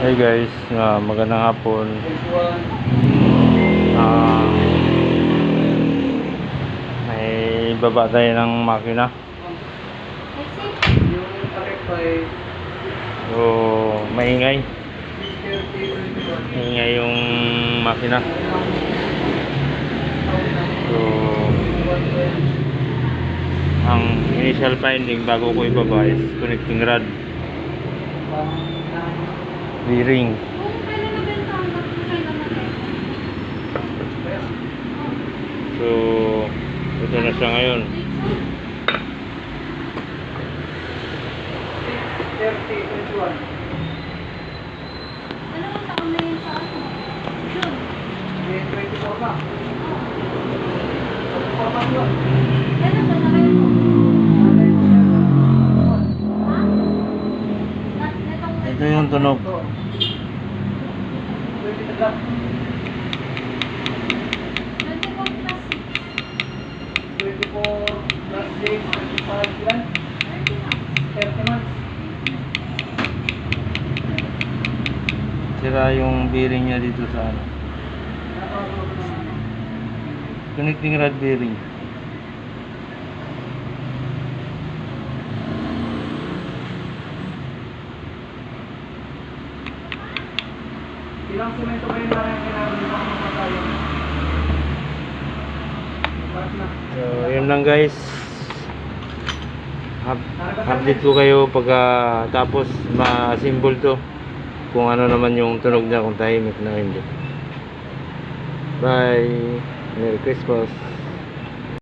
Hey guys, magandang hapon. Ah, may baba tayo ng makina. So, maingay. Maingay yung makina. So, ang initial finding bago ko ibaba is connecting rod, bearing. So, ito na siya ngayon. 30-21. Ano ang taon na yun sa ano? June. 24 na. 24 na yun. Kailan ba na kayo po? Ha? Ito yung tunog. 23 na. 24 plus 6, 25 ilan? 30 months. Sira yung bearing niya dito sa ano. Connecting rod bearing. Ilang semento kayo na rin kailangan ng mga matayo? So, yun lang guys. Update ko kayo pagka tapos ma-assemble to. Kung ano naman yung tunog niya, kung tahimik na hindi. Bye. Merry Christmas.